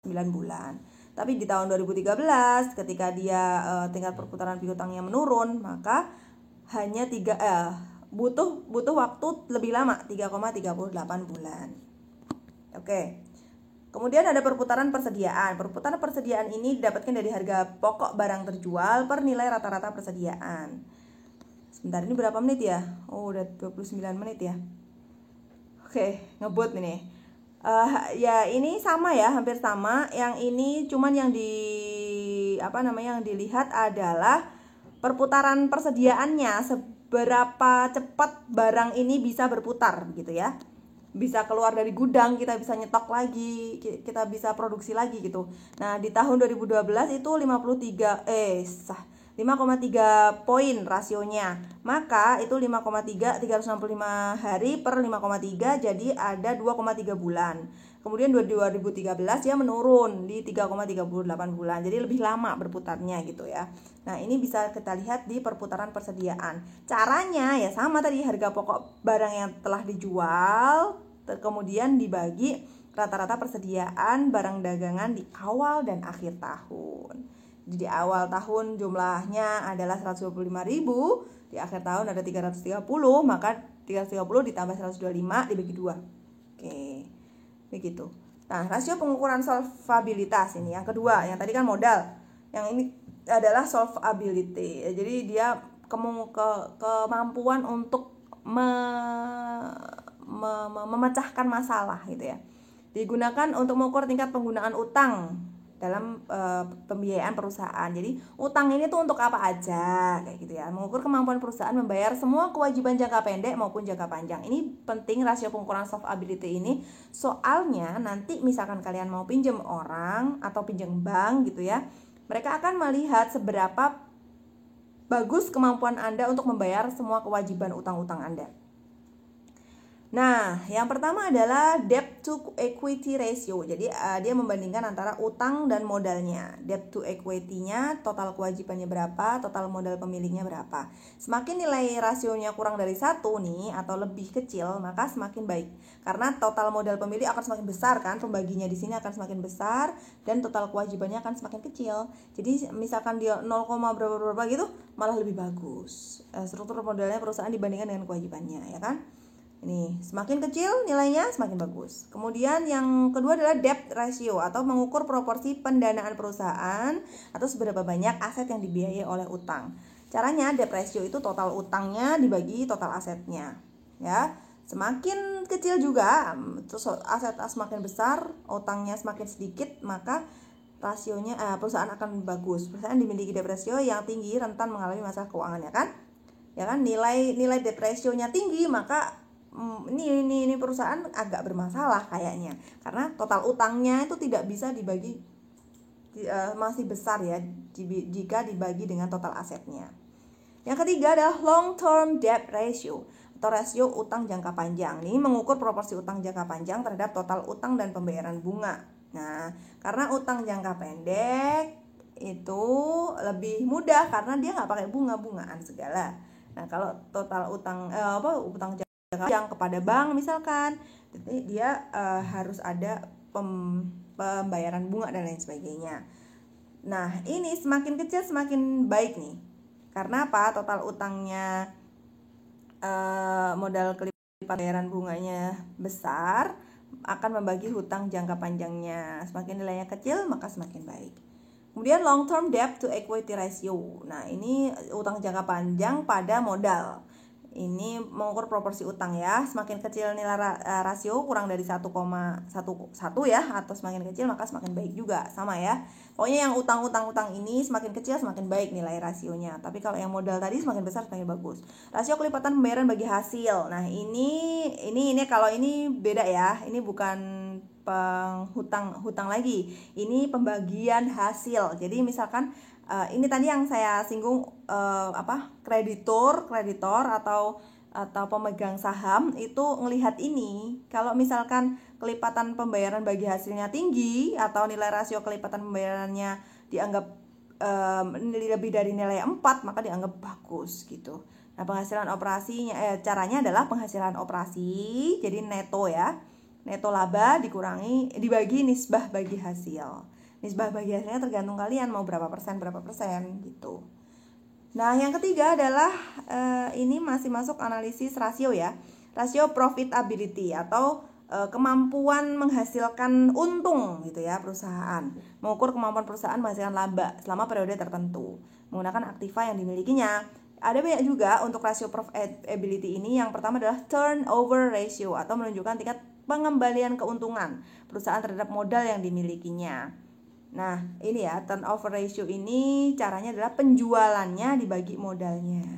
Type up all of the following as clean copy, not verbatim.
9 bulan. Tapi di tahun 2013 ketika dia tingkat perputaran piutangnya menurun, maka hanya butuh waktu lebih lama, 3,38 bulan. Oke. Kemudian ada perputaran persediaan. Perputaran persediaan ini didapatkan dari harga pokok barang terjual per nilai rata-rata persediaan. Sebentar, ini berapa menit ya? Oh, udah 29 menit ya. Oke, ngebut ini. Ya ini sama ya, hampir sama. Yang ini cuman yang yang dilihat adalah perputaran persediaannya, seberapa cepat barang ini bisa berputar gitu ya. Bisa keluar dari gudang, kita bisa nyetok lagi, kita bisa produksi lagi gitu. Nah, di tahun 2012 itu 5,3 poin rasionya. Maka itu 365 hari per 5,3, jadi ada 2,3 bulan. Kemudian 2013 dia menurun di 3,38 bulan. Jadi lebih lama berputarnya gitu ya. Nah, ini bisa kita lihat di perputaran persediaan. Caranya ya sama tadi, harga pokok barang yang telah dijual kemudian dibagi rata-rata persediaan barang dagangan di awal dan akhir tahun. Jadi di awal tahun jumlahnya adalah 125.000, di akhir tahun ada 330, maka 330 ditambah 125 dibagi 2. Oke, begitu. Nah, rasio pengukuran solvabilitas ini yang kedua, yang tadi kan modal. Yang ini adalah solvability. Jadi dia kemampuan untuk memecahkan masalah gitu ya. Digunakan untuk mengukur tingkat penggunaan utang dalam pembiayaan perusahaan. Jadi utang ini tuh untuk apa aja kayak gitu ya. Mengukur kemampuan perusahaan membayar semua kewajiban jangka pendek maupun jangka panjang. Ini penting rasio pengukuran solvability ini. Soalnya nanti misalkan kalian mau pinjam orang atau pinjam bank gitu ya, mereka akan melihat seberapa bagus kemampuan Anda untuk membayar semua kewajiban utang-utang Anda. Nah, yang pertama adalah debt to equity ratio. Jadi dia membandingkan antara utang dan modalnya. Debt to equity-nya, total kewajibannya berapa, total modal pemiliknya berapa. Semakin nilai rasionya kurang dari 1 nih atau lebih kecil, maka semakin baik. Karena total modal pemilik akan semakin besar kan, pembaginya di sini akan semakin besar dan total kewajibannya akan semakin kecil. Jadi misalkan dia 0, berapa gitu, malah lebih bagus. Struktur modalnya perusahaan dibandingkan dengan kewajibannya, ya kan? Ini semakin kecil nilainya semakin bagus. Kemudian yang kedua adalah debt ratio atau mengukur proporsi pendanaan perusahaan atau seberapa banyak aset yang dibiayai oleh utang. Caranya debt ratio itu total utangnya dibagi total asetnya, ya. Semakin kecil juga, terus aset semakin besar, utangnya semakin sedikit, maka rasionya perusahaan akan bagus. Perusahaan dimiliki debt ratio yang tinggi rentan mengalami masalah keuangan, ya kan? Ya kan, nilai debt ratio-nya tinggi, maka ini perusahaan agak bermasalah kayaknya, karena total utangnya itu tidak bisa dibagi, masih besar ya jika dibagi dengan total asetnya. Yang ketiga adalah long term debt ratio atau rasio utang jangka panjang. Ini mengukur proporsi utang jangka panjang terhadap total utang dan pembayaran bunga. Nah, karena utang jangka pendek itu lebih mudah karena dia nggak pakai bunga-bungaan segala. Nah, kalau total utang utang yang kepada bank misalkan, dia harus ada pembayaran bunga dan lain sebagainya. Nah, ini semakin kecil semakin baik nih. Karena apa? Total utangnya modal kelipat bayaran bunganya besar, akan membagi hutang jangka panjangnya. Semakin nilainya kecil maka semakin baik. Kemudian long term debt to equity ratio. Nah, ini utang jangka panjang pada modal. Ini mengukur proporsi utang ya. Semakin kecil nilai rasio kurang dari 1,11 ya, atau semakin kecil maka semakin baik juga, sama ya. Pokoknya yang utang ini semakin kecil semakin baik nilai rasionya. Tapi kalau yang modal tadi semakin besar semakin bagus. Rasio kelipatan pembayaran bagi hasil. Nah, ini kalau ini beda ya. Ini bukan hutang lagi. Ini pembagian hasil. Jadi misalkan ini tadi yang saya singgung kreditor atau pemegang saham itu ngelihat ini. Kalau misalkan kelipatan pembayaran bagi hasilnya tinggi atau nilai rasio kelipatan pembayarannya dianggap lebih dari nilai 4, maka dianggap bagus gitu. Nah, penghasilan operasinya caranya adalah penghasilan operasi jadi neto ya, neto laba dibagi nisbah bagi hasil. Nisbah bagi hasilnya tergantung kalian mau berapa persen gitu. Nah, yang ketiga adalah ini masih masuk analisis rasio ya. Rasio profitability atau kemampuan menghasilkan untung gitu ya perusahaan. Mengukur kemampuan perusahaan menghasilkan laba selama periode tertentu menggunakan aktiva yang dimilikinya. Ada banyak juga untuk rasio profitability ini. Yang pertama adalah turnover ratio atau menunjukkan tingkat pengembalian keuntungan perusahaan terhadap modal yang dimilikinya. Nah, ini ya, turnover ratio ini caranya adalah penjualannya dibagi modalnya.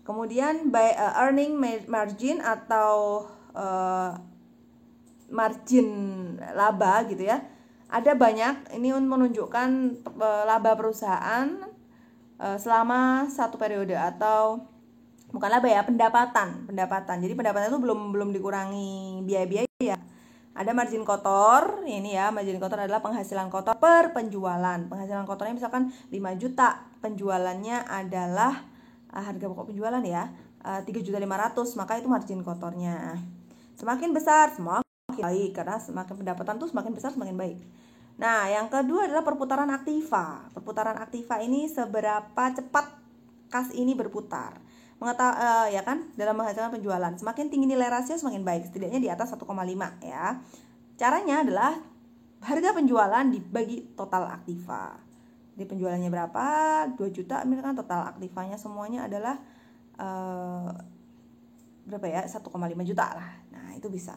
Kemudian by earning margin atau margin laba gitu ya. Ada banyak, ini menunjukkan laba perusahaan selama satu periode atau bukan laba ya, pendapatan. Jadi pendapatan itu belum dikurangi biaya-biaya. Ada margin kotor, ini ya, margin kotor adalah penghasilan kotor per penjualan. Penghasilan kotornya misalkan 5 juta, penjualannya adalah harga pokok penjualan ya, 3.500.000, maka itu margin kotornya. Semakin besar semakin baik, karena semakin pendapatan tuh semakin besar semakin baik. Nah, yang kedua adalah perputaran aktiva. Perputaran aktiva ini seberapa cepat kas ini berputar. Ya kan, dalam menghasilkan penjualan. Semakin tinggi nilai rasio semakin baik, setidaknya di atas 1,5 ya. Caranya adalah harga penjualan dibagi total aktiva. Jadi penjualannya berapa? 2 juta, misalkan total aktivanya semuanya adalah berapa ya? 1,5 juta lah. Nah, itu bisa.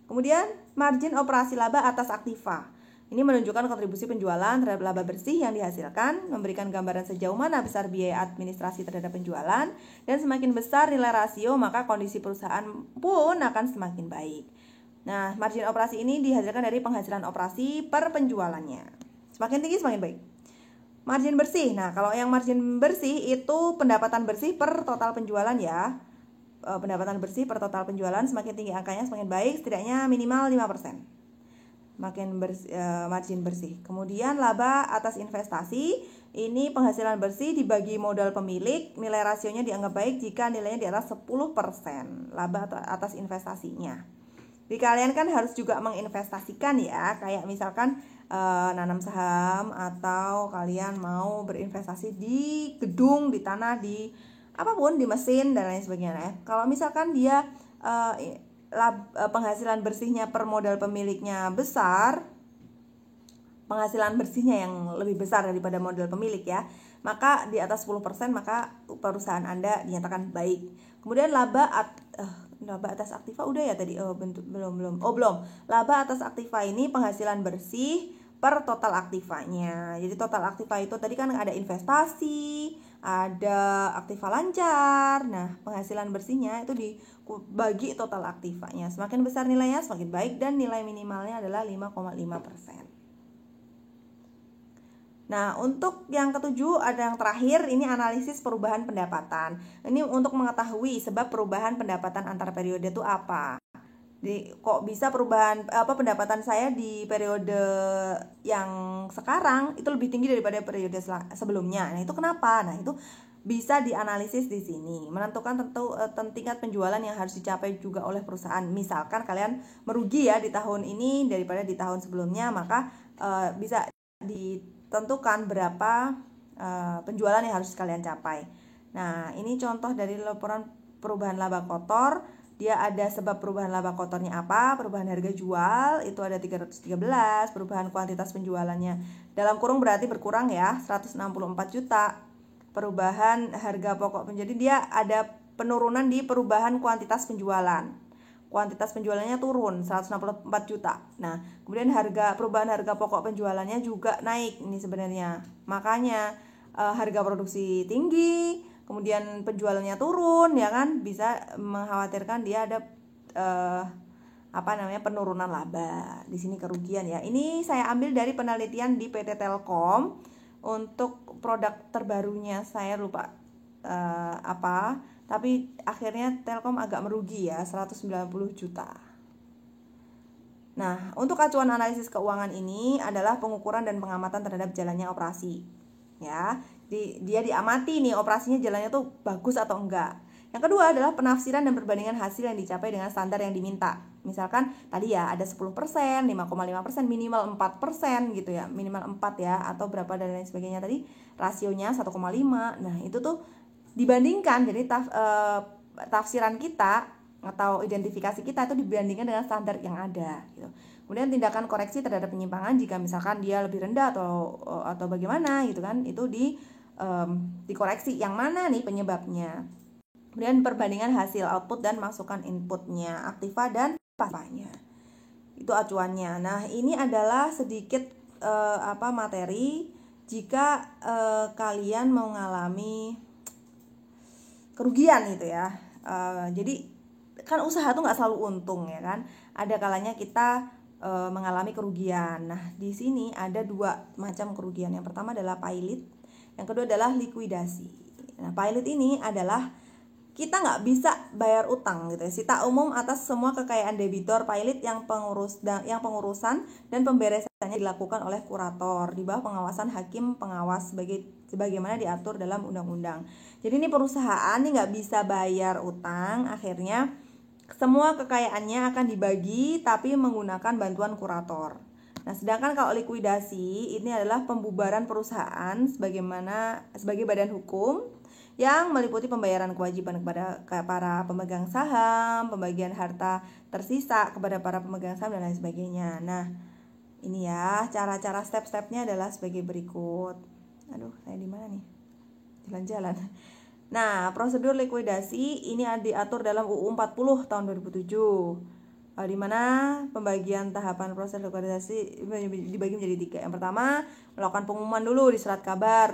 Kemudian margin operasi laba atas aktiva. Ini menunjukkan kontribusi penjualan terhadap laba bersih yang dihasilkan, memberikan gambaran sejauh mana besar biaya administrasi terhadap penjualan, dan semakin besar nilai rasio maka kondisi perusahaan pun akan semakin baik. Nah, margin operasi ini dihasilkan dari penghasilan operasi per penjualannya. Semakin tinggi semakin baik. Margin bersih. Nah, kalau yang margin bersih itu pendapatan bersih per total penjualan ya. Pendapatan bersih per total penjualan, semakin tinggi angkanya semakin baik, setidaknya minimal 5%. Margin bersih. Kemudian laba atas investasi, ini penghasilan bersih dibagi modal pemilik, nilai rasionya dianggap baik jika nilainya di atas 10% laba atas investasinya. Jadi kalian kan harus juga menginvestasikan ya, kayak misalkan nanam saham, atau kalian mau berinvestasi di gedung, di tanah, di apapun, di mesin dan lain sebagainya ya. Kalau misalkan dia penghasilan bersihnya per modal pemiliknya besar, penghasilan bersihnya yang lebih besar daripada modal pemilik ya, maka di atas 10% maka perusahaan Anda dinyatakan baik. Kemudian laba atas aktiva udah ya tadi, belum. Laba atas aktiva ini penghasilan bersih per total aktivanya. Jadi total aktiva itu tadi kan ada investasi, ada aktiva lancar. Nah, penghasilan bersihnya itu dibagi total aktivanya. Semakin besar nilainya semakin baik, dan nilai minimalnya adalah 5,5%. Nah, untuk yang ketujuh ada yang terakhir, ini analisis perubahan pendapatan. Ini untuk mengetahui sebab perubahan pendapatan antar periode itu apa. Jadi kok bisa pendapatan saya di periode yang sekarang itu lebih tinggi daripada periode sebelumnya. Nah, itu kenapa? Nah, itu bisa dianalisis di sini. Menentukan tentu tingkat penjualan yang harus dicapai juga oleh perusahaan. Misalkan kalian merugi ya di tahun ini daripada di tahun sebelumnya, maka bisa ditentukan berapa penjualan yang harus kalian capai. Nah, ini contoh dari laporan perubahan laba kotor. Dia ada sebab perubahan laba kotornya apa, perubahan harga jual itu ada 313, perubahan kuantitas penjualannya dalam kurung berarti berkurang ya, 164 juta. Perubahan harga pokok jadi dia ada penurunan di perubahan kuantitas penjualan. Kuantitas penjualannya turun 164 juta. Nah, kemudian perubahan harga pokok penjualannya juga naik ini sebenarnya. Makanya harga produksi tinggi, kemudian penjualannya turun ya kan, bisa mengkhawatirkan dia ada penurunan laba. Di sini kerugian ya. Ini saya ambil dari penelitian di PT Telkom untuk produk terbarunya, saya lupa tapi akhirnya Telkom agak merugi ya, 190 juta. Nah, untuk acuan analisis keuangan ini adalah pengukuran dan pengamatan terhadap jalannya operasi. Ya, dia diamati nih operasinya jalannya tuh bagus atau enggak. Yang kedua adalah penafsiran dan perbandingan hasil yang dicapai dengan standar yang diminta. Misalkan tadi ya ada 10%, 5,5%, minimal 4% gitu ya, minimal 4 ya, atau berapa dan lain sebagainya tadi, rasionya 1,5. Nah itu tuh dibandingkan, jadi tafsiran kita atau identifikasi kita itu dibandingkan dengan standar yang ada gitu. Kemudian tindakan koreksi terhadap penyimpangan jika misalkan dia lebih rendah atau bagaimana gitu kan, itu dikoreksi yang mana nih penyebabnya. Kemudian perbandingan hasil output dan masukan inputnya, aktiva dan pasifnya. Itu acuannya. Nah, ini adalah sedikit materi jika kalian mau mengalami kerugian gitu ya. Jadi kan usaha tuh nggak selalu untung ya kan. Ada kalanya kita mengalami kerugian. Nah, di sini ada dua macam kerugian. Yang pertama adalah pilot, yang kedua adalah likuidasi. Nah, pilot ini adalah kita nggak bisa bayar utang gitu ya. Sita umum atas semua kekayaan debitor pilot yang pengurusan dan pemberesannya dilakukan oleh kurator di bawah pengawasan hakim pengawas sebagaimana diatur dalam undang-undang. Jadi ini perusahaan ini nggak bisa bayar utang, akhirnya semua kekayaannya akan dibagi tapi menggunakan bantuan kurator. Nah, sedangkan kalau likuidasi ini adalah pembubaran perusahaan sebagai badan hukum yang meliputi pembayaran kewajiban kepada para pemegang saham, pembagian harta tersisa kepada para pemegang saham dan lain sebagainya. Nah, ini ya cara-cara step-stepnya adalah sebagai berikut. Aduh, saya di mana nih? Jalan-jalan. Nah, prosedur likuidasi ini diatur dalam UU 40 tahun 2007. Di mana pembagian tahapan proses likuidasi dibagi menjadi 3. Yang pertama, melakukan pengumuman dulu di surat kabar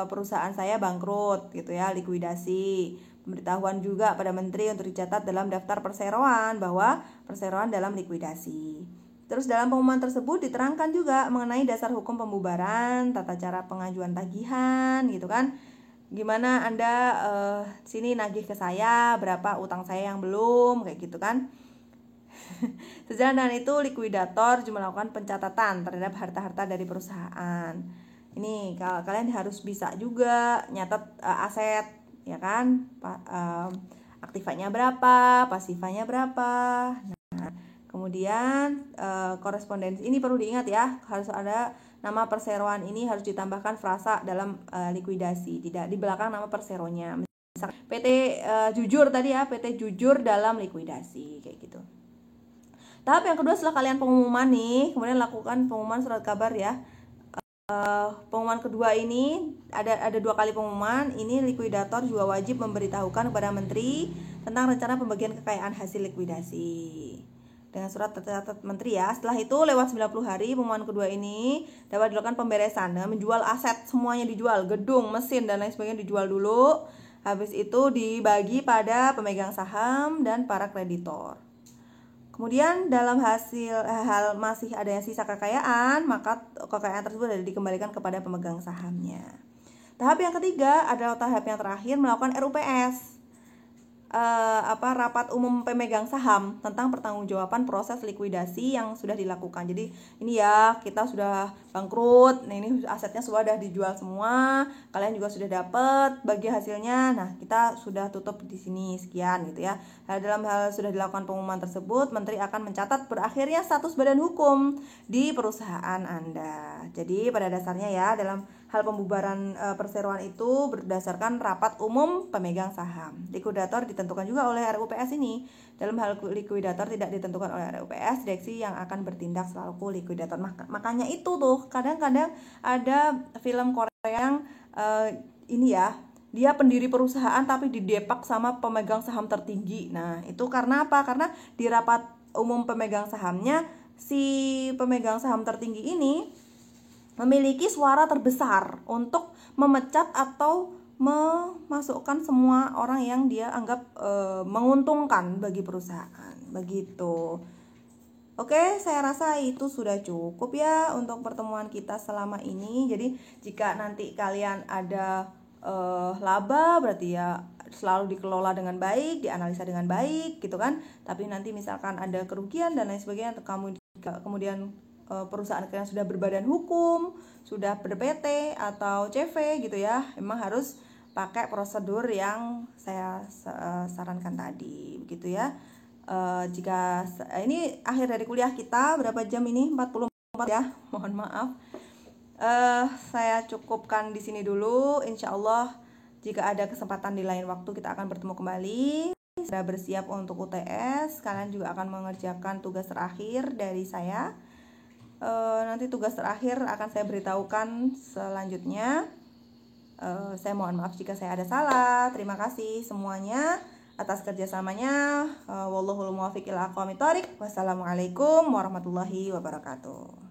perusahaan saya bangkrut gitu ya, likuidasi. Pemberitahuan juga pada menteri untuk dicatat dalam daftar perseroan bahwa perseroan dalam likuidasi. Terus dalam pengumuman tersebut diterangkan juga mengenai dasar hukum pembubaran, tata cara pengajuan tagihan gitu kan. Gimana Anda sini nagih ke saya, berapa utang saya yang belum, kayak gitu kan. Sejalan dengan itu, likuidator juga melakukan pencatatan terhadap harta-harta dari perusahaan. Ini kalau kalian harus bisa juga nyatat aset, ya kan? Aktivanya berapa, pasifanya berapa. Nah, kemudian korespondensi ini perlu diingat ya, harus ada nama perseroan ini harus ditambahkan frasa dalam likuidasi, tidak di belakang nama perseronya. Misalkan PT Jujur tadi ya, PT Jujur dalam likuidasi kayak gitu. Tahap yang kedua setelah kalian pengumuman nih, kemudian lakukan pengumuman surat kabar ya. Pengumuman kedua ini ada 2 kali pengumuman. Ini likuidator juga wajib memberitahukan kepada menteri tentang rencana pembagian kekayaan hasil likuidasi dengan surat tercatat menteri ya. Setelah itu lewat 90 hari pengumuman kedua ini dapat dilakukan pemberesan dengan menjual aset, semuanya dijual, gedung, mesin dan lain sebagainya dijual dulu. Habis itu dibagi pada pemegang saham dan para kreditor. Kemudian dalam hal masih adanya sisa kekayaan, maka kekayaan tersebut dikembalikan kepada pemegang sahamnya. Tahap yang ketiga adalah tahap yang terakhir, melakukan RUPS, rapat umum pemegang saham tentang pertanggungjawaban proses likuidasi yang sudah dilakukan. Jadi ini ya, kita sudah bangkrut, nah ini asetnya sudah dijual semua, kalian juga sudah dapat bagi hasilnya. Nah, kita sudah tutup di sini sekian gitu ya. Nah, dalam hal sudah dilakukan pengumuman tersebut, menteri akan mencatat berakhirnya status badan hukum di perusahaan Anda. Jadi pada dasarnya ya, dalam hal pembubaran perseroan itu berdasarkan rapat umum pemegang saham. Likuidator ditentukan juga oleh RUPS ini. Dalam hal likuidator tidak ditentukan oleh RUPS, direksi yang akan bertindak selaku likuidator. Makanya itu tuh kadang-kadang ada film Korea yang ini ya, dia pendiri perusahaan tapi didepak sama pemegang saham tertinggi. Nah, itu karena apa? Karena di rapat umum pemegang sahamnya, si pemegang saham tertinggi ini memiliki suara terbesar untuk memecat atau memasukkan semua orang yang dia anggap menguntungkan bagi perusahaan. Begitu. Oke, saya rasa itu sudah cukup ya untuk pertemuan kita selama ini. Jadi jika nanti kalian ada laba, berarti ya selalu dikelola dengan baik, dianalisa dengan baik gitu kan. Tapi nanti misalkan ada kerugian dan lain sebagainya, kemudian perusahaan kalian sudah berbadan hukum, sudah ber-PT atau CV gitu ya, memang harus pakai prosedur yang saya sarankan tadi, begitu ya. Jika ini akhir dari kuliah kita, berapa jam ini? 44 ya, mohon maaf. Saya cukupkan di sini dulu. Insya Allah jika ada kesempatan di lain waktu kita akan bertemu kembali. Sudah bersiap untuk UTS. Kalian juga akan mengerjakan tugas terakhir dari saya. Nanti tugas terakhir akan saya beritahukan selanjutnya. Saya mohon maaf jika saya ada salah. Terima kasih semuanya atas kerjasamanya. Wallahul muwaffiq ila aqwamit thoriq. Wassalamualaikum warahmatullahi wabarakatuh.